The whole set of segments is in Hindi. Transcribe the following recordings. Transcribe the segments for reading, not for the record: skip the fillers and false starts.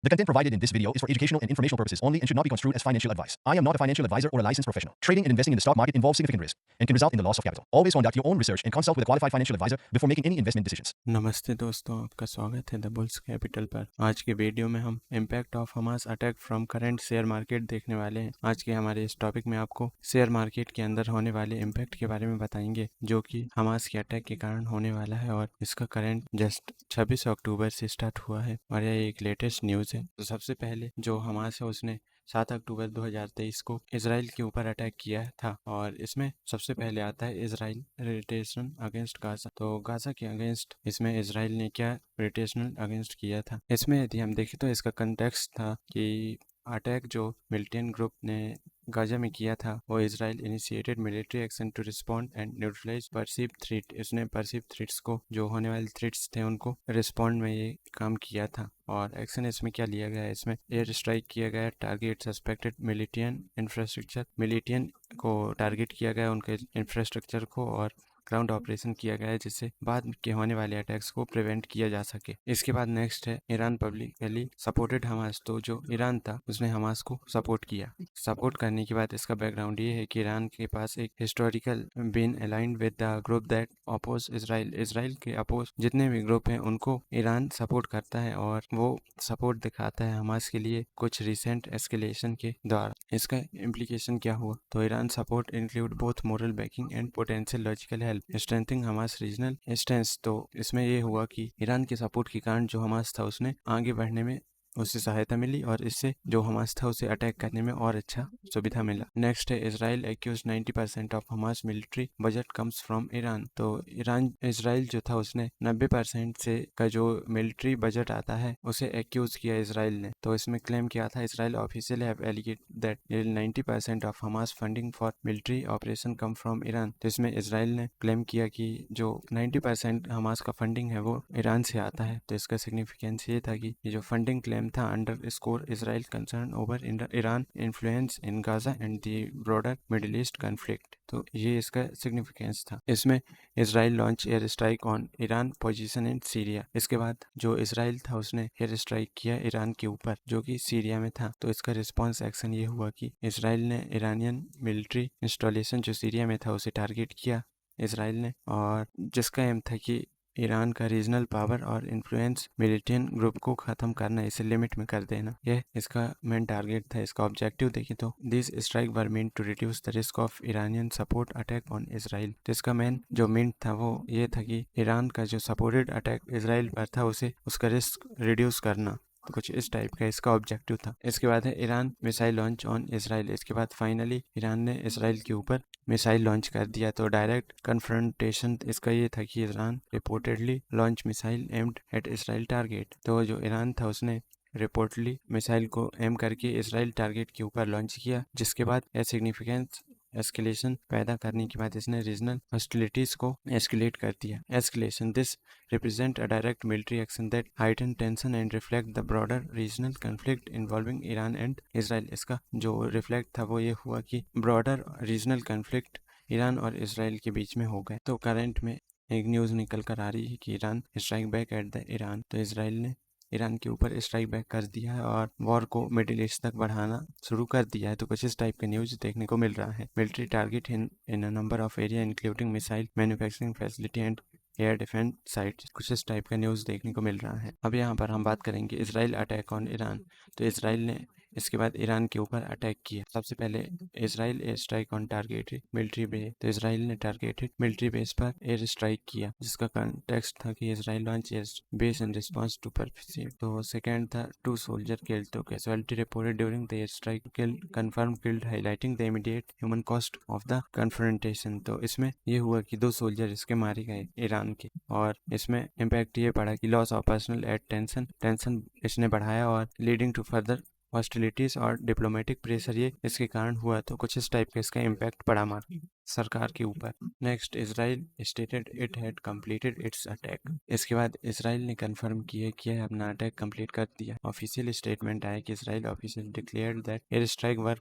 The content provided in this video is for educational and informational purposes only and should not be construed as financial advice. I am not a financial advisor or a licensed professional. Trading and investing in the stock market involves significant risk and can result in the loss of capital. Always conduct your own research and consult with a qualified financial advisor before making any investment decisions. नमस्ते दोस्तों, आपका स्वागत है द बुल्स कैपिटल पर। आज के वीडियो में हम impact of Hamas attack from current share market देखने वाले हैं। आज के हमारे इस टॉपिक में आपको शेयर मार्केट के अंदर होने वाले इम्पैक्ट के बारे में बताएंगे, जो कि हमास के अटैक के कारण होने वाला है और इसका करंट जस्ट 26 अक्टूबर से स्टार्ट हुआ है और यह एक लेटेस्ट न्यूज़ है। तो सबसे पहले जो हमास है उसने 7 अक्टूबर 2023 को इसराइल के ऊपर अटैक किया था और इसमें सबसे पहले आता है इसराइल रिटेशन अगेंस्ट गाजा। तो गाजा के अगेंस्ट इसमें इसराइल ने क्या रिटेशनल अगेंस्ट किया था, इसमें यदि हम देखें तो इसका कंटेक्स्ट था कि अटैक जो मिलिटेंट ग्रुप ने गाजा में किया था वो Israel initiated military action to respond and neutralize perceived threat. इसने परसीव थ्रेट्स को, जो होने वाले थ्रेट्स थे, उनको रिस्पॉन्ड में ये काम किया था। और एक्शन इसमें क्या लिया गया है, इसमें एयर स्ट्राइक किया गया, टारगेट सस्पेक्टेड मिलिटियन इंफ्रास्ट्रक्चर, मिलिटियन को टारगेट किया गया, उनके इंफ्रास्ट्रक्चर को, और ग्राउंड ऑपरेशन किया गया है जिससे बाद के होने वाले अटैक्स को प्रिवेंट किया जा सके। इसके बाद नेक्स्ट है ईरान पब्लिकली सपोर्टेड हमास। तो जो ईरान था उसने हमास को सपोर्ट किया। सपोर्ट करने के बाद इसका बैकग्राउंड ये है कि ईरान के पास एक historical been aligned with the group that oppose Israel. Israel के अपोज जितने भी ग्रुप हैं उनको ईरान सपोर्ट करता है और वो सपोर्ट दिखाता है हमास के लिए कुछ रिसेंट एस्केलेशन के द्वारा। इसका इम्प्लीकेशन क्या हुआ, तो Iran support include both moral backing and potential logical help strengthening Hamas regional stance. तो इसमें ये हुआ कि ईरान के सपोर्ट के कारण जो हमास था उसने आगे बढ़ने में उससे सहायता मिली और इससे जो हमास था उसे अटैक करने में और अच्छा सुविधा मिला। नेक्स्ट है Israel accuse 90% of Hamas military budget comes from Iran. तो इसराइल जो था उसने 90% से का जो मिलिट्री बजट आता है उसे एक्यूज किया इसराइल ने। तो इसमें क्लेम किया था Israel official have alleged that 90% of Hamas funding for military operation come from Iran. तो इसमें इसराइल ने क्लेम किया कि जो 90% हमास का फंडिंग है वो ईरान से आता है। तो इसका सिग्निफिकेंस ये था कि ये जो फंडिंग क्लेम था under score Israel concern over Iran influence in Gaza and the broader middle east conflict. तो ये इसका सिग्निफिकेंस था। इसमें Israel launch air strike on Iran position in Syria. इसके बाद जो इसराइल था उसने एयर स्ट्राइक किया ईरान के ऊपर जो कि सीरिया में था। तो इसका रिस्पॉन्स एक्शन ये हुआ कि इसराइल ने ईरानियन मिलिट्री इंस्टॉलेशन जो सीरिया में था उसे टारगेट किया इसराइल ने, और जिसका एम था कि ईरान का रीजनल पावर और इन्फ्लुएंस मिलिटेंट ग्रुप को खत्म करना, इसे लिमिट में कर देना, यह इसका मेन टारगेट था। इसका ऑब्जेक्टिव देखें तो this strike were mean to reduce the risk of Iranian support attack on Israel. तो इसका मेन जो मीन था वो ये था कि ईरान का जो सपोर्टेड अटैक इसराइल पर था उसे उसका रिस्क रिड्यूस करना। तो कुछ इस टाइप का इसका ऑब्जेक्टिव था। इसके बाद है Iran missile launch on Israel. इसके बाद फाइनली ईरान ने इसराइल के ऊपर मिसाइल लॉन्च कर दिया। तो डायरेक्ट कन्फ्रंटेशन इसका ये था कि Iran reportedly launch missile aimed at Israel target. तो जो ईरान था उसने रिपोर्टली मिसाइल को एम करके इसराइल टारगेट के ऊपर लॉन्च किया, जिसके बाद यह सिग्निफिकेंस एस्केलेशन पैदा करने के बाद इसने रीजनल हॉस्टिलिटीज को एस्केलेट कर दिया। Escalation this represent a direct military action that heighten tension and reflect the broader regional conflict involving Iran and Israel। इसका जो रिफ्लेक्ट था वो ये हुआ कि ब्रॉडर रीजनल कन्फ्लिक्ट ईरान और इसराइल के बीच में हो गए। तो करंट में एक न्यूज़ निकल कर आ रही है कि Iran strike back at the Iran. तो इसराइल ने ईरान के ऊपर स्ट्राइक बैक कर दिया है और वॉर को मिडिल ईस्ट तक बढ़ाना शुरू कर दिया है। तो कुछ इस टाइप का न्यूज़ देखने को मिल रहा है। Military target in a number of area including missile manufacturing facility and air defence site. कुछ इस टाइप का न्यूज़ देखने को मिल रहा है। अब यहाँ पर हम बात करेंगे इसराइल अटैक ऑन ईरान। तो इसराइल ने इसके बाद ईरान के ऊपर अटैक किया। सबसे पहले Israel air strike on targeted military base. तो इसराइल ने टारगेटेड मिलिट्री बेस पर एयर स्ट्राइक किया, जिसका कॉन्टेक्स्ट था कि Israel launch air base in response to perceived. तो सेकंड था 2 सोल्जर किल्ड। तो casualty reported during the air strike killed confirm killed highlighting the immediate human cost of the confrontation. तो इसमें ये हुआ कि 2 सोल्जर इसके मारे गए ईरान के, और इसमें इम्पैक्ट ये पड़ा कि loss of personal at tension इसने बढ़ाया और लीडिंग टू फर्दर हॉस्टिलिटीज और डिप्लोमेटिक प्रेशर ये इसके कारण हुआ। तो कुछ इस टाइप का इसका इम्पैक्ट पड़ा हमारी सरकार के ऊपर। Next, Israel stated it had completed it's attack. इसके बाद इसराइल ने कंफर्म किया कि अपना अटैक कंप्लीट कर दिया। ऑफिशियल स्टेटमेंट आया कि Israel official declared that air strike were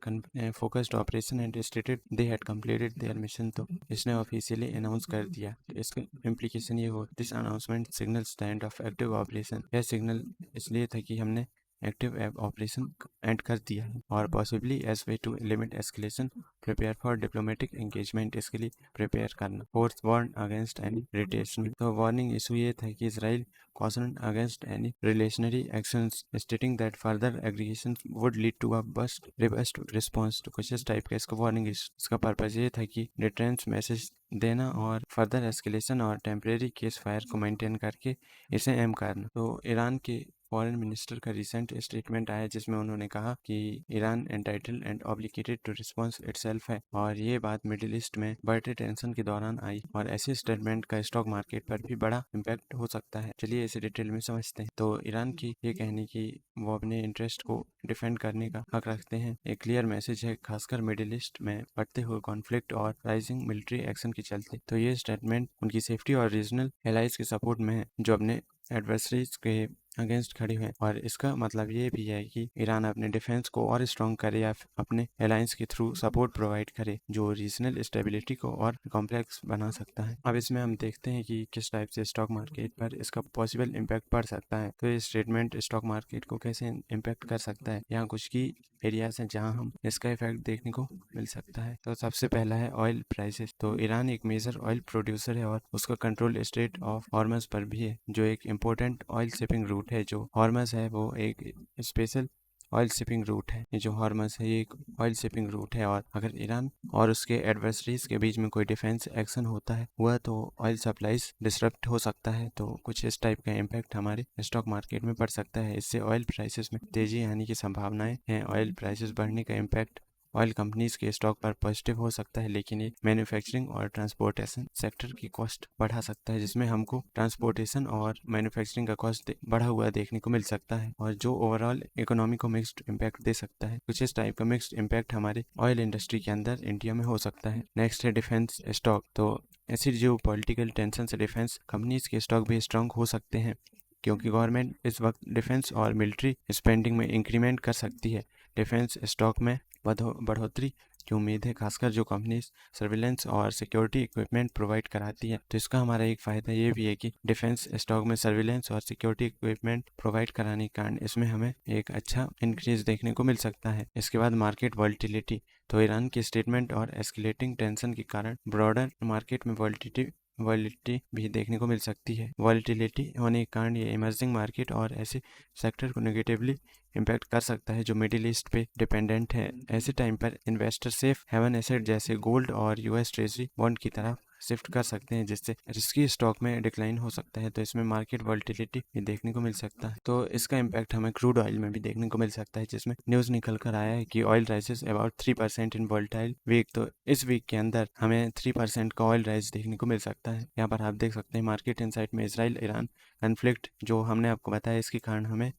focused operation and stated they had completed there mission. तो इसने ऑफिशियली अनाउंस कर दिया। तो इसका इम्प्लीकेशन ये हो, this announcement signal stand of active operation. यह सिग्नल इसलिए था कि हमने एक्टिव ऑपरेशन एंड कर दिया है और possibly as way to limit escalation prepare for diplomatic engagement, इसके लिए प्रिपेयर करना। Fourth, warn against any retaliation. तो वार्निंग इशू ये था कि Israel cautioned against any retaliatory actions, stating that further aggression would lead to a robust response। तो कुछ इस टाइप का इसका वार्निंग, इसका पर्पज ये था कि डिटेंस मैसेज देना और फर्दर एस्केलेशन और टेम्परेरी केस फायर को मेंटेन करके इसे एम करना। तो ईरान के फॉरेन मिनिस्टर का रिसेंट स्टेटमेंट आया जिसमें उन्होंने कहा कि Iran entitled and obligated to response itself है, और ये बात मिडिल ईस्ट में बढ़ते टेंशन के दौरान आई और ऐसे स्टेटमेंट का स्टॉक मार्केट पर भी बड़ा इम्पैक्ट हो सकता है। चलिए इसे डिटेल में समझते हैं। तो ईरान की ये कहने की वो अपने इंटरेस्ट को डिफेंड करने का हक रखते हैं, एक क्लियर मैसेज है, खासकर मिडिल ईस्ट में बढ़ते हुए कॉन्फ्लिक्ट और राइजिंग मिलिट्री एक्शन के चलते। तो ये स्टेटमेंट उनकी सेफ्टी और रीजनल एलाइज के सपोर्ट में है जो अपने एडवर्सरीज के अगेंस्ट खड़ी है, और इसका मतलब ये भी है कि ईरान अपने डिफेंस को और स्ट्रॉन्ग करे या अपने अलायंस के थ्रू सपोर्ट प्रोवाइड करे जो रीजनल स्टेबिलिटी को और कॉम्प्लेक्स बना सकता है। अब इसमें हम देखते हैं कि किस टाइप से स्टॉक मार्केट पर इसका पॉसिबल इम्पैक्ट पड़ सकता है। तो ये स्टेटमेंट स्टॉक मार्केट को कैसे इम्पैक्ट कर सकता है, यहाँ कुछ की एरियाज हैं जहां हम इसका इफेक्ट देखने को मिल सकता है। तो सबसे पहला है ऑयल प्राइसेस। तो ईरान एक मेजर ऑयल प्रोड्यूसर है और उसका कंट्रोल स्ट्रेट ऑफ हॉर्मज पर भी है, जो एक इम्पोर्टेंट ऑयल शिपिंग रूट है। जो हॉर्मज है वो एक स्पेशल ऑयल शिपिंग रूट है। ये जो हॉर्मज है ये एक ऑयल शिपिंग रूट है, और अगर ईरान और उसके एडवर्सरीज के बीच में कोई डिफेंस एक्शन होता है हुआ तो ऑयल सप्लाईज डिसरप्ट हो सकता है। तो कुछ इस टाइप का इम्पैक्ट हमारे स्टॉक मार्केट में पड़ सकता है। इससे ऑयल प्राइसेस में तेजी आने की संभावनाएं हैं। ऑयल प्राइसेस बढ़ने का इम्पैक्ट ऑयल कंपनीज के स्टॉक पर पॉजिटिव हो सकता है, लेकिन ये मैन्युफैक्चरिंग और ट्रांसपोर्टेशन सेक्टर की कॉस्ट बढ़ा सकता है, जिसमें हमको ट्रांसपोर्टेशन और मैन्युफैक्चरिंग का कॉस्ट बढ़ा हुआ देखने को मिल सकता है, और जो ओवरऑल इकोनॉमी को मिक्स्ड इम्पैक्ट दे सकता है। कुछ इस टाइप का मिक्स्ड इम्पैक्ट हमारे ऑयल इंडस्ट्री के अंदर इंडिया में हो सकता है। नेक्स्ट है डिफेंस स्टॉक। तो ऐसी जो पॉलिटिकल टेंशन से डिफेंस कंपनीज के स्टॉक भी स्ट्रांग हो सकते हैं, क्योंकि गवर्नमेंट इस वक्त डिफेंस और मिलिट्री स्पेंडिंग में इंक्रीमेंट कर सकती है। डिफेंस स्टॉक में बढ़ोतरी की उम्मीद है, खासकर जो कंपनीज सर्विलेंस और सिक्योरिटी इक्विपमेंट प्रोवाइड कराती है। तो इसका हमारा एक फ़ायदा ये भी है कि डिफेंस स्टॉक में सर्विलेंस और सिक्योरिटी इक्विपमेंट प्रोवाइड कराने के कारण इसमें हमें एक अच्छा इंक्रीज देखने को मिल सकता है। इसके बाद मार्केट वॉलेटिलिटी। तो ईरान के स्टेटमेंट और एस्केलेटिंग टेंशन के कारण ब्रॉडर मार्केट में वॉलेटिलिटी भी देखने को मिल सकती है। वॉलेटिलिटी होने के कारण ये इमर्जिंग मार्केट और ऐसे सेक्टर को नेगेटिवली इम्पैक्ट कर सकता है जो मिडिल ईस्ट पे डिपेंडेंट है। ऐसे टाइम पर इन्वेस्टर सेफ हेवन एसेट जैसे गोल्ड और यूएस ट्रेजरी बॉन्ड की तरफ शिफ्ट कर सकते हैं, जिससे रिस्की स्टॉक में डिक्लाइन हो सकता है। तो इसमें मार्केट वॉलेटिलिटी भी देखने को मिल सकता है। तो इसका इम्पैक्ट हमें क्रूड ऑयल में भी देखने को मिल सकता है, जिसमें न्यूज़ निकल कर आया है कि oil rises about 3% in volatile week. तो इस वीक के अंदर हमें 3% का ऑयल राइज देखने को मिल सकता है। यहाँ पर आप देख सकते हैं मार्केट इनसाइट में इसराइल ईरान कन्फ्लिक्ट जो हमने आपको बताया, इसके कारण हमें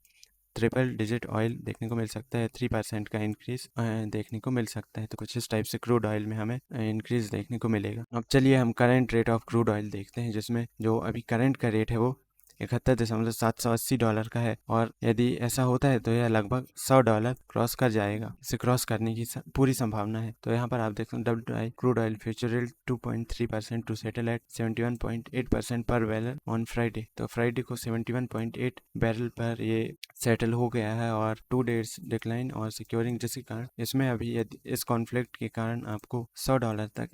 ट्रिपल डिजिट ऑयल देखने को मिल सकता है, 3% का इंक्रीज देखने को मिल सकता है। तो कुछ इस टाइप से क्रूड ऑयल में हमें इंक्रीज देखने को मिलेगा। अब चलिए हम current rate of crude oil देखते हैं, जिसमें जो अभी करंट का रेट है वो $71.780 का है, और यदि ऐसा होता है तो यह लगभग $100 क्रॉस कर जाएगा। इसे क्रॉस करने की पूरी संभावना है। तो यहाँ पर आप देख सकते हैं WTI crude oil future rate 2.3% to settle at 71.8% per barrel on Friday. तो फ्राइडे को 71.8 बैरल पर ये सेटल हो गया है, और 2 डेज डिक्लाइन और सिक्योरिंग, जिसके कारण इसमें अभी यदि इस कॉन्फ्लिक्ट के कारण आपको $100 तक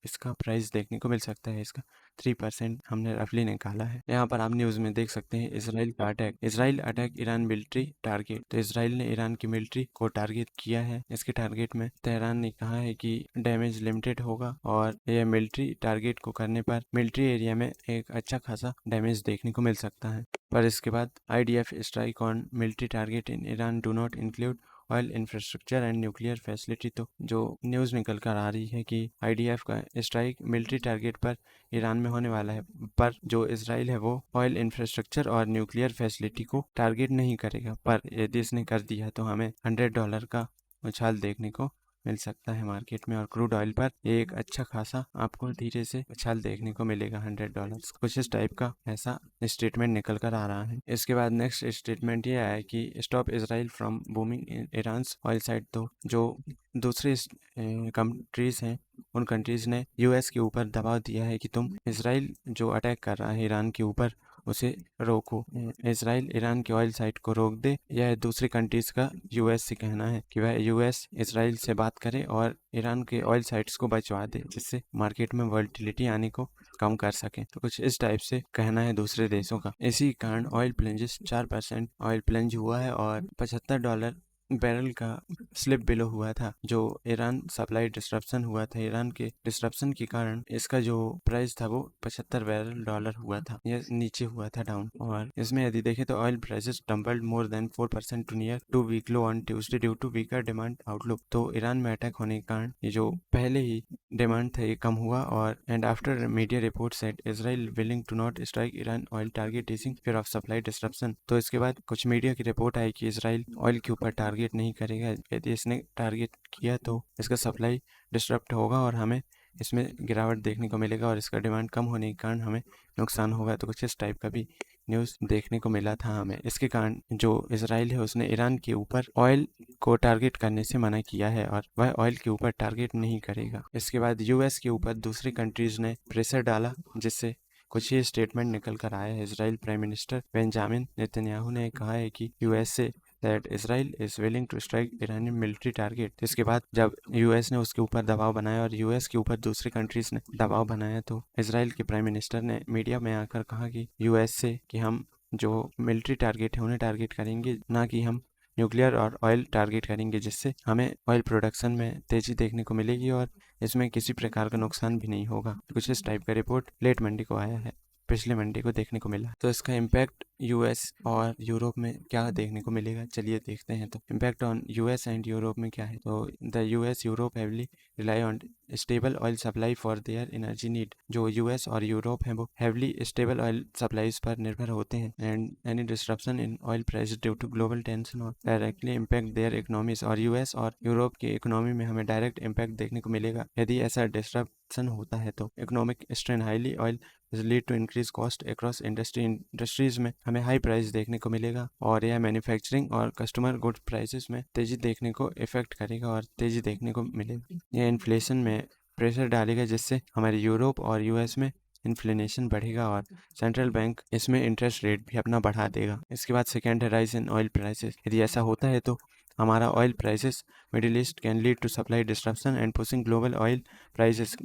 इसका प्राइस देखने को मिल सकता है। इसका 3% हमने रफली निकाला है। यहाँ पर आप न्यूज़ में देख सकते हैं इसराइल का attack. Israel attack Iran military target. तो इसराइल ने ईरान की मिलिट्री को टारगेट किया है। इसके टारगेट में तेहरान ने कहा है कि डैमेज लिमिटेड होगा, और यह मिलिट्री टारगेट को करने पर मिलिट्री एरिया में एक अच्छा खासा डैमेज देखने को मिल सकता है। पर इसके बाद IDF strike on military target in Iran do not include oil infrastructure and nuclear facility. तो जो न्यूज़ निकल कर आ रही है कि IDF का स्ट्राइक मिलिट्री टारगेट पर ईरान में होने वाला है, पर जो इसराइल है वो ऑयल इंफ्रास्ट्रक्चर और न्यूक्लियर फैसिलिटी को टारगेट नहीं करेगा। पर यदि इसने कर दिया तो हमें $100 का उछाल देखने को मिल सकता है मार्केट में, और क्रूड ऑयल पर एक अच्छा खासा आपको धीरे से उछाल देखने को मिलेगा $100। कुछ इस टाइप का ऐसा स्टेटमेंट निकल कर आ रहा है। इसके बाद नेक्स्ट स्टेटमेंट ये आया कि stop Israel from booming Iran's oil site. तो जो दूसरे कंट्रीज हैं उन कंट्रीज ने US के ऊपर दबाव दिया है कि तुम इसराइल जो अटैक कर रहा है ईरान के ऊपर उसे रोको। इसराइल ईरान के ऑयल साइट को रोक दे। यह दूसरी कंट्रीज का यूएस से कहना है कि वह यूएस इसराइल से बात करे और ईरान के ऑयल साइट्स को बचवा दे, जिससे मार्केट में वोलेटिलिटी आने को कम कर सके। तो कुछ इस टाइप से कहना है दूसरे देशों का। इसी कारण ऑयल प्लेंजेस 4% ऑयल प्लेंज हुआ है और $75 बैरल का स्लिप बिलो हुआ था। जो ईरान सप्लाई डिस्ट्रप्शन हुआ था, ईरान के डिस्ट्रप्शन के कारण इसका जो प्राइस था वो $75 हुआ था, यह नीचे हुआ था डाउन। और इसमें यदि देखें तो oil prices tumbled more than 4% to near 2 week low on Tuesday due to weaker demand outlook. तो ईरान में अटैक होने के कारण ये जो पहले ही डिमांड था ये कम हुआ। और and after media report set Israel willing to not strike Iran oil target teasing fear of supply disruption. तो इसके बाद कुछ मीडिया की रिपोर्ट आई कि इजराइल ऑयल के ऊपर टारगेट नहीं करेगा, यदि इसने टारगेट किया तो इसका सप्लाई डिस्टर्ब होगा और हमें इसमें गिरावट देखने को मिलेगा और इसका डिमांड कम होने के कारण हमें नुकसान होगा। तो कुछ इस टाइप का भी न्यूज़ देखने को मिला था हमें। इसके कारण जो इजराइल है उसने ईरान के ऊपर ऑयल को टारगेट करने से मना किया है और वह ऑयल के ऊपर टारगेट नहीं करेगा। इसके बाद यूएस के ऊपर दूसरी कंट्रीज ने प्रेशर डाला, जिससे कुछ ही स्टेटमेंट निकल कर आया है। Israel prime minister Benjamin Netanyahu ने कहा है कि यूएस से that Israel is willing to strike Iranian military target. इसके बाद जब यूएस ने उसके ऊपर दबाव बनाया और यूएस के ऊपर दूसरी कंट्रीज ने दबाव बनाया, तो इसराइल के प्राइम मिनिस्टर ने मीडिया में आकर कहा कि यूएस से कि हम जो मिलिट्री टारगेट है उन्हें टारगेट करेंगे, ना कि हम न्यूक्लियर और ऑयल टारगेट करेंगे, जिससे हमें ऑयल प्रोडक्शन में तेजी देखने को मिलेगी और इसमें किसी प्रकार का नुकसान भी नहीं होगा। कुछ इस टाइप का रिपोर्ट लेट मंडे को आया है, पिछले मंडे को देखने को मिला। तो इसका इम्पैक्ट यूएस और यूरोप में क्या देखने को मिलेगा, चलिए देखते हैं। तो impact on US and Europe में क्या है। तो the US Europe heavily rely on stable oil supply for their energy need. जो यूएस और यूरोप है वो हैवली स्टेबल ऑयल सप्लाईज पर निर्भर होते हैं and any disruption in oil price due to global tension और डायरेक्टली इम्पैक्ट देयर इकोनॉमीज। और यूएस और यूरोप की इकोनॉमी में हमें डायरेक्ट इम्पैक्ट देखने को मिलेगा। यदि ऐसा डिस्ट्रप्शन होता है तो economic strain highly oil lead to increase cost across industries में हमें हाई प्राइस देखने को मिलेगा और यह मैन्युफैक्चरिंग और कस्टमर गुड्स प्राइसेस में तेजी देखने को इफेक्ट करेगा और तेजी देखने को मिलेगी। यह इन्फ्लेशन में प्रेशर डालेगा, जिससे हमारे यूरोप और यूएस में इन्फ्लेशन बढ़ेगा और सेंट्रल बैंक इसमें इंटरेस्ट रेट भी अपना बढ़ा देगा। इसके बाद सेकेंड है राइज इन ऑयल प्राइसेस। यदि ऐसा होता है तो हमारा oil prices Middle East can lead to supply disruption and pushing global oil prices.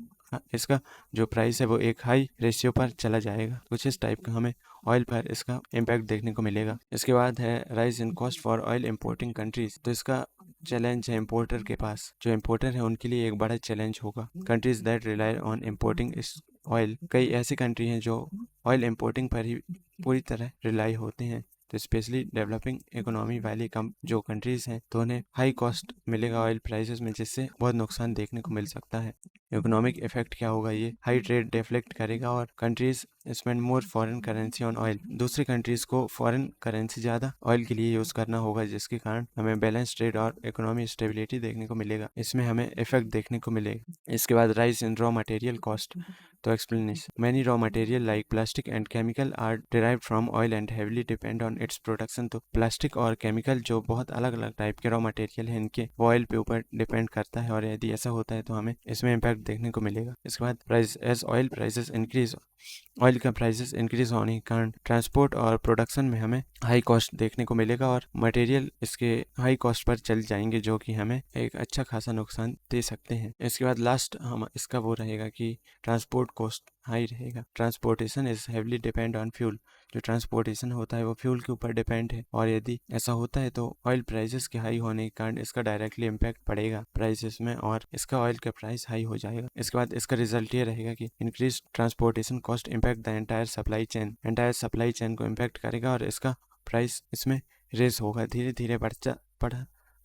इसका जो प्राइस है वो एक हाई रेशियो पर चला जाएगा। कुछ इस टाइप का हमें ऑयल पर इसका इम्पैक्ट देखने को मिलेगा। इसके बाद है rise in cost for oil importing countries. तो इसका चैलेंज है इम्पोर्टर के पास। जो इम्पोर्टर है उनके लिए एक बड़ा चैलेंज होगा। Countries that rely on importing oil, कई ऐसी कंट्री हैं जो ऑयल इम्पोर्टिंग पर ही पूरी तरह रिलाई होते हैं। तो स्पेशली डेवलपिंग इकोनॉमी वाली जो कंट्रीज हैं तो उन्हें हाई कॉस्ट मिलेगा ऑयल प्राइसेस में, जिससे बहुत नुकसान देखने को मिल सकता है। इकोनॉमिक इफेक्ट क्या होगा, ये हाई ट्रेड डिफ्लेक्ट करेगा और countries spend more foreign currency on oil. दूसरी कंट्रीज को फॉरेन करेंसी ज़्यादा ऑयल के लिए यूज़ करना होगा, जिसके कारण हमें बैलेंस ट्रेड और इकोनॉमी स्टेबिलिटी देखने को मिलेगा। इसमें हमें इफेक्ट देखने को मिलेगा। इसके बाद rise in raw material cost. तो explanation, many raw material like plastic and chemical are derived from oil and heavily depend on its production. तो प्लास्टिक और केमिकल जो बहुत अलग अलग टाइप के रॉ मटेरियल हैं, इनके ऑयल पे ऊपर डिपेंड करता है और यदि ऐसा होता है तो हमें इसमें इम्पैक्ट देखने को मिलेगा। इसके बाद price as oil prices increase, oil का प्राइसेस इंक्रीज होने के कारण ट्रांसपोर्ट और प्रोडक्शन में हमें हाई कॉस्ट देखने को मिलेगा और मटेरियल इसके हाई कॉस्ट पर चल जाएंगे, जो कि हमें एक अच्छा खासा नुकसान दे सकते हैं। इसके बाद लास्ट हम इसका वो रहेगा कि ट्रांसपोर्ट कॉस्ट हाई रहेगा। Transportation is heavily depend on fuel. जो ट्रांसपोर्टेशन होता है वो फ्यूल के ऊपर डिपेंड है और यदि ऐसा होता है तो ऑयल प्राइसेस के हाई होने के कारण इसका डायरेक्टली इम्पैक्ट पड़ेगा प्राइसेस में और इसका ऑयल का प्राइस हाई हो जाएगा। इसके बाद इसका रिजल्ट ये रहेगा कि increase transportation cost impact the entire supply chain. Entire supply chain को इम्पैक्ट करेगा और इसका प्राइस इसमें रेस होगा, धीरे धीरे बढ़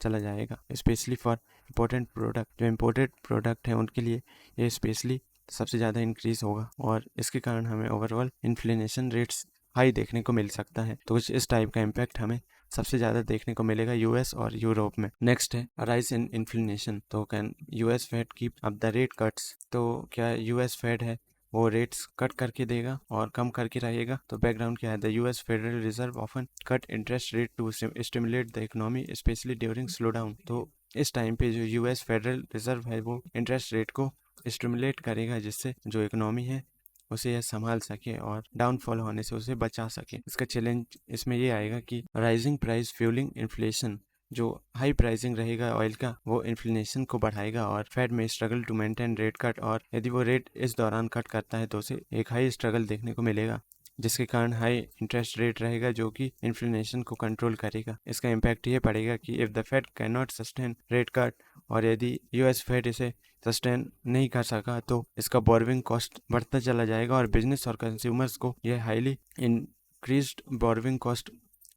चला जाएगा। स्पेशली फॉर इम्पोर्टेंट प्रोडक्ट, जो इम्पोर्टेड प्रोडक्ट हैं उनके लिए ये स्पेशली सबसे ज़्यादा इंक्रीज होगा और इसके कारण हमें ओवरऑल इन्फ्लेशन रेट्स हाई देखने को मिल सकता है। तो कुछ इस टाइप का इम्पैक्ट हमें सबसे ज़्यादा देखने को मिलेगा यूएस और यूरोप में। नेक्स्ट है राइज इन इन्फ्लेशन। तो can US Fed keep up the rate cuts. तो क्या यूएस फेड है वो रेट्स कट करके देगा और कम करके रहेगा। तो बैकग्राउंड क्या है, the US Federal Reserve often cut interest rate to stimulate the economy especially during slowdown. तो इस टाइम पे जो यूएस फेडरल रिजर्व है वो इंटरेस्ट रेट को स्टिमुलेट करेगा, जिससे जो इकोनॉमी है उसे यह संभाल सके और डाउनफॉल होने से उसे बचा सके। इसका चैलेंज इसमें ये आएगा कि राइजिंग प्राइस फ्यूलिंग इन्फ्लेशन, जो हाई प्राइसिंग रहेगा ऑयल का वो इन्फ्लेशन को बढ़ाएगा और फेड में struggle to maintain rate cut, और यदि वो रेट इस दौरान कट करता है तो उसे एक हाई स्ट्रगल देखने को मिलेगा, जिसके कारण हाई इंटरेस्ट रेट रहेगा जो कि इन्फ्लेशन को कंट्रोल करेगा। इसका इम्पैक्ट ये पड़ेगा कि if the Fed can not sustain rate cut, और यदि यूएस फेड इसे सस्टेन नहीं कर सका तो इसका बोरविंग कॉस्ट बढ़ता चला जाएगा और बिजनेस और कंज्यूमर्स को यह हाईली इंक्रीज्ड बोरविंग कॉस्ट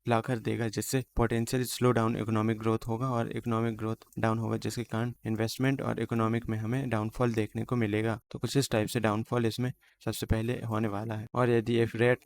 लाकर देगा, जिससे potential slow down economic growth होगा और इकोनॉमिक ग्रोथ डाउन होगा, जिसके कारण इन्वेस्टमेंट और इकोनॉमिक में हमें डाउनफॉल देखने को मिलेगा। तो कुछ इस टाइप से डाउनफॉल इसमें सबसे पहले होने वाला है। और यदि if rate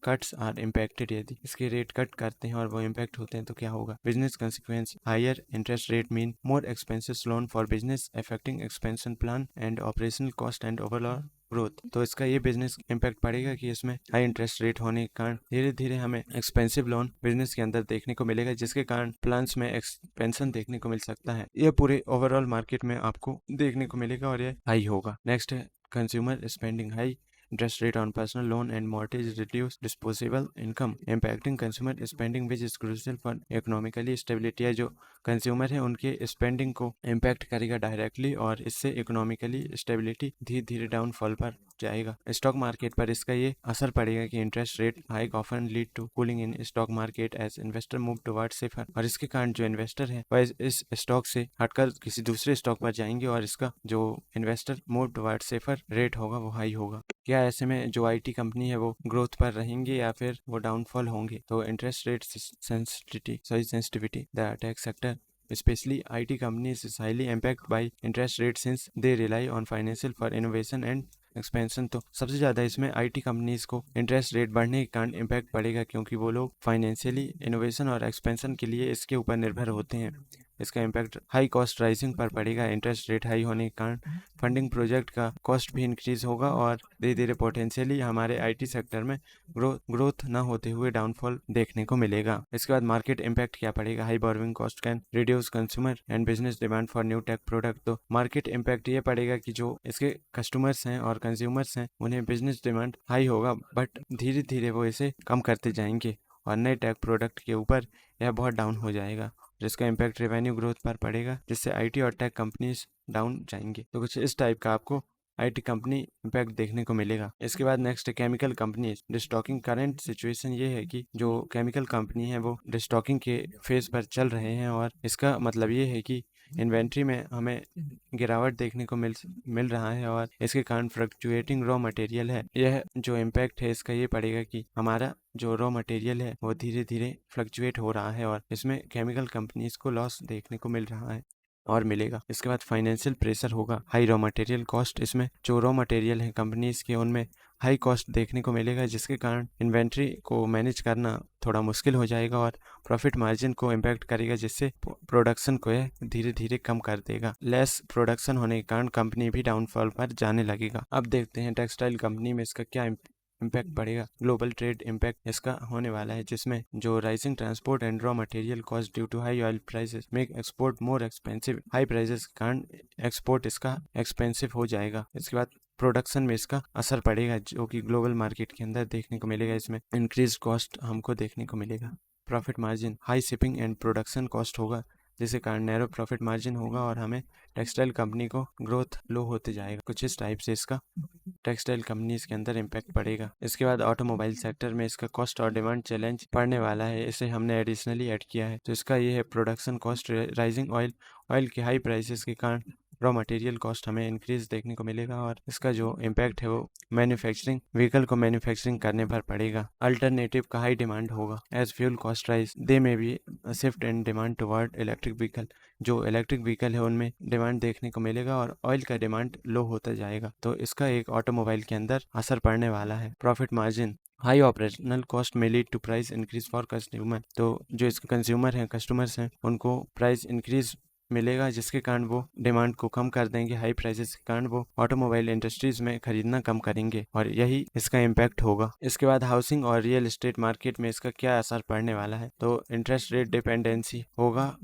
cuts are impacted, यदि इसके रेट कट करते हैं और वो इम्पैक्ट होते हैं तो क्या होगा? Business consequence, higher interest rate mean more expensive loan for business affecting expansion plan and operational cost and overall growth. तो इसका ये बिजनेस इम्पैक्ट पड़ेगा कि इसमें हाई इंटरेस्ट रेट होने के कारण धीरे धीरे हमें एक्सपेंसिव लोन बिजनेस के अंदर देखने को मिलेगा, जिसके कारण प्लान्स में एक्सपेंशन देखने को मिल सकता है। यह पूरे ओवरऑल मार्केट में आपको देखने को मिलेगा और यह हाई होगा। नेक्स्ट है consumer spending, high interest rate on personal loan and mortgage reduce disposable income impacting consumer spending which is crucial for economically stability। है जो कंज्यूमर है उनके स्पेंडिंग को इम्पैक्ट करेगा डायरेक्टली और इससे इकोनॉमिकली स्टेबिलिटी धीरे धीरे डाउनफॉल पर जाएगा। स्टॉक मार्केट पर इसका ये असर पड़ेगा कि interest rate hike often lead to cooling in stock market as investor move toward safer, और इसके कारण जो इन्वेस्टर है वह इस स्टॉक से हटकर किसी दूसरे स्टॉक पर जाएंगे और इसका जो investor move toward safer rate होगा वो हाई होगा। क्या ऐसे में जो आईटी कंपनी है वो ग्रोथ पर रहेंगे या फिर वो डाउनफॉल होंगे? तो interest rate sensitivity, the tech sector especially IT companies is highly impacted by interest rates since they rely on financial for innovation and expansion. तो सबसे ज़्यादा इसमें आईटी कंपनीज को इंटरेस्ट रेट बढ़ने के कारण इम्पैक्ट पड़ेगा, क्योंकि वो लोग फाइनेंशियली इनोवेशन और एक्सपेंशन के लिए इसके ऊपर निर्भर होते हैं। इसका इम्पैक्ट हाई कॉस्ट राइजिंग पर पड़ेगा। इंटरेस्ट रेट हाई होने के कारण फंडिंग प्रोजेक्ट का कॉस्ट भी इंक्रीज होगा और धीरे धीरे पोटेंशियली हमारे आईटी सेक्टर में ग्रोथ ना होते हुए डाउनफॉल देखने को मिलेगा। इसके बाद मार्केट इम्पैक्ट क्या पड़ेगा? High borrowing cost can reduce consumer and business demand for new tech product. तो मार्केट इम्पैक्ट ये पड़ेगा कि जो इसके कस्टमर्स हैं और कंज्यूमर्स हैं उन्हें बिजनेस डिमांड हाई होगा, बट धीरे धीरे वो इसे कम करते जाएंगे और नए टेक प्रोडक्ट के ऊपर यह बहुत डाउन हो जाएगा, जिसका इम्पैक्ट रेवेन्यू ग्रोथ पर पड़ेगा, जिससे आईटी और टेक कंपनीज डाउन जाएंगे। तो कुछ इस टाइप का आपको आईटी कंपनी इम्पैक्ट देखने को मिलेगा। इसके बाद next chemical companies destocking. Current situation ये है कि जो केमिकल कंपनी है वो डिस्टॉकिंग के फेज पर चल रहे हैं और इसका मतलब ये है कि इन्वेंट्री में हमें गिरावट देखने को मिल रहा है और इसके कारण फ्लक्चुएटिंग रॉ मटेरियल है। यह जो इम्पैक्ट है इसका ये पड़ेगा कि हमारा जो रॉ मटेरियल है वो धीरे धीरे फ्लक्चुएट हो रहा है और इसमें केमिकल कंपनीज को लॉस देखने को मिल रहा है और मिलेगा। इसके बाद फाइनेंशियल प्रेशर होगा, हाई रॉ मटेरियल कॉस्ट। इसमें जो रॉ मटेरियल है कंपनीज के उनमें हाई कॉस्ट देखने को मिलेगा, जिसके कारण इन्वेंट्री को मैनेज करना थोड़ा मुश्किल हो जाएगा और प्रॉफिट मार्जिन को इम्पैक्ट करेगा, जिससे प्रोडक्शन को यह धीरे धीरे कम कर देगा। लेस प्रोडक्शन होने के कारण कंपनी भी डाउनफॉल पर जाने लगेगा। अब देखते हैं टेक्सटाइल कंपनी में इसका क्या इम्पैक्ट पड़ेगा। ग्लोबल ट्रेड इम्पैक्ट इसका होने वाला है, जिसमें जो rising transport and raw material cost due to high oil prices make export more expensive. High prices के कारण एक्सपोर्ट इसका एक्सपेंसिव हो जाएगा। इसके बाद प्रोडक्शन में इसका असर पड़ेगा, जो कि ग्लोबल मार्केट के अंदर देखने को मिलेगा। इसमें इंक्रीज कॉस्ट हमको देखने को मिलेगा। Profit margin, high shipping and production cost होगा, जिसके कारण नैरो प्रॉफिट मार्जिन होगा और हमें टेक्सटाइल कंपनी को ग्रोथ लो होते जाएगा। कुछ इस टाइप से इसका टेक्सटाइल कंपनीज के अंदर इम्पैक्ट पड़ेगा। इसके बाद ऑटोमोबाइल सेक्टर में इसका कॉस्ट और डिमांड चैलेंज पड़ने वाला है, इसे हमने एडिशनली ऐड किया है। तो इसका ये है प्रोडक्शन कॉस्ट, राइजिंग ऑयल के हाई प्राइसेस के कारण रॉ मटेरियल कॉस्ट हमें इंक्रीज देखने को मिलेगा और इसका जो इम्पैक्ट है वो मैन्युफैक्चरिंग व्हीकल को मैन्युफैक्चरिंग करने पर पड़ेगा। अल्टरनेटिव का हाई डिमांड होगा एज फ्यूल कॉस्ट राइज, दे में भी shift in demand toward electric vehicle. जो इलेक्ट्रिक व्हीकल है उनमें डिमांड देखने को मिलेगा और ऑयल का डिमांड लो होता जाएगा, तो इसका एक ऑटोमोबाइल के अंदर असर पड़ने वाला है। Profit margin, high operational cost में lead to price increase for consumer. तो जो इसके कंज्यूमर हैं, कस्टमर्स हैं, उनको प्राइस इंक्रीज मिलेगा, जिसके कारण वो डिमांड को कम कर देंगे। हाई प्राइसेस के कारण वो ऑटोमोबाइल इंडस्ट्रीज में खरीदना कम करेंगे और यही इसका इम्पैक्ट होगा। इसके बाद हाउसिंग और रियल एस्टेट मार्केट में इसका क्या असर पड़ने वाला है? तो इंटरेस्ट रेट डिपेंडेंसी होगा।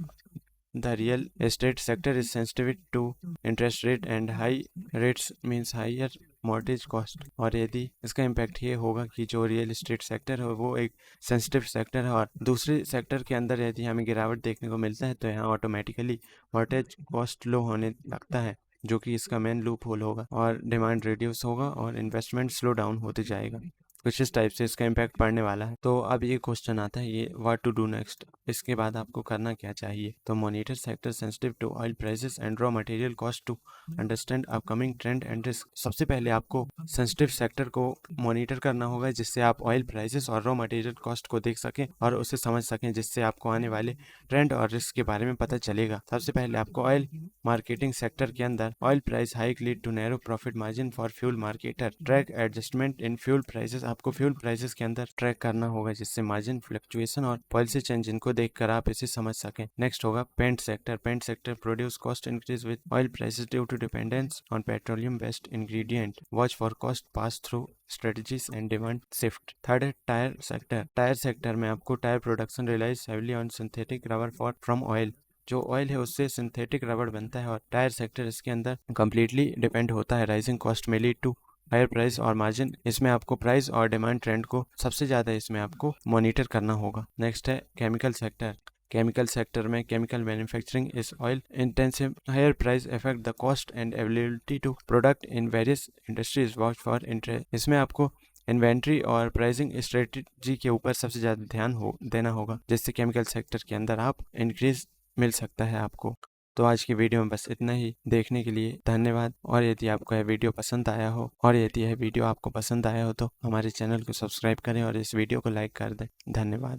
The real estate sector is sensitive to interest rate and high rates means higher mortgage cost. और यदि इसका इम्पैक्ट ये होगा कि जो रियल एस्टेट सेक्टर है वो एक सेंसिटिव सेक्टर है और दूसरे सेक्टर के अंदर यदि हमें गिरावट देखने को मिलता है तो यहाँ ऑटोमेटिकली मॉर्गेज कॉस्ट लो होने लगता है, जो कि इसका मेन लूप होल होगा और डिमांड रिड्यूस होगा और इन्वेस्टमेंट स्लो डाउन होते जाएगा। कुछ इस टाइप से इसका इम्पैक्ट पड़ने वाला है। तो अब ये क्वेश्चन आता है ये व्हाट टू डू नेक्स्ट, इसके बाद आपको करना क्या चाहिए। तो monitor sector sensitive to oil prices and raw material cost to understand upcoming trend and risk. सबसे पहले आपको सेंसिटिव सेक्टर को मॉनिटर करना होगा जिससे आप ऑयल प्राइसेस और रॉ मटेरियल कॉस्ट को देख सकें और उसे समझ सकें, जिससे आपको आने वाले ट्रेंड और रिस्क के बारे में पता चलेगा। सबसे पहले आपको ऑयल मार्केटिंग सेक्टर के अंदर oil price hike lead to narrow profit margin for fuel marketer, track adjustment in fuel prices. आपको फ्यूल प्राइसेस के अंदर ट्रैक करना होगा जिससे मार्जिन फ्लक्चुएशन और पॉलिसी चेंज इनको देखकर आप इसे समझ सकें। नेक्स्ट होगा paint sector. Paint sector produce cost increase with oil prices due to dependence on petroleum based ingredient, watch for cost pass through strategies and demand shift. Third है टायर सेक्टर। टायर सेक्टर में आपको tyre production relies heavily on synthetic rubber for from oil. जो ऑयल है उससे सिंथेटिक रबर बनता है और टायर सेक्टर इसके अंदर कम्प्लीटली डिपेंड होता है। राइजिंग कॉस्ट में लीड टू हायर प्राइस और मार्जिन। इसमें आपको प्राइस और डिमांड ट्रेंड को सबसे ज़्यादा इसमें आपको मॉनिटर करना होगा। नेक्स्ट है केमिकल सेक्टर। केमिकल सेक्टर में chemical manufacturing is oil intensive, higher price affect the cost and availability to product in various industries, watch for interest. इसमें आपको इन्वेंट्री और प्राइसिंग स्ट्रेटजी के ऊपर सबसे ज़्यादा ध्यान देना होगा, जिससे केमिकल सेक्टर के अंदर आप इंक्रीज मिल सकता है आपको। तो आज की वीडियो में बस इतना ही। देखने के लिए धन्यवाद। और यदि आपको यह वीडियो पसंद आया हो तो हमारे चैनल को सब्सक्राइब करें और इस वीडियो को लाइक कर दें। धन्यवाद।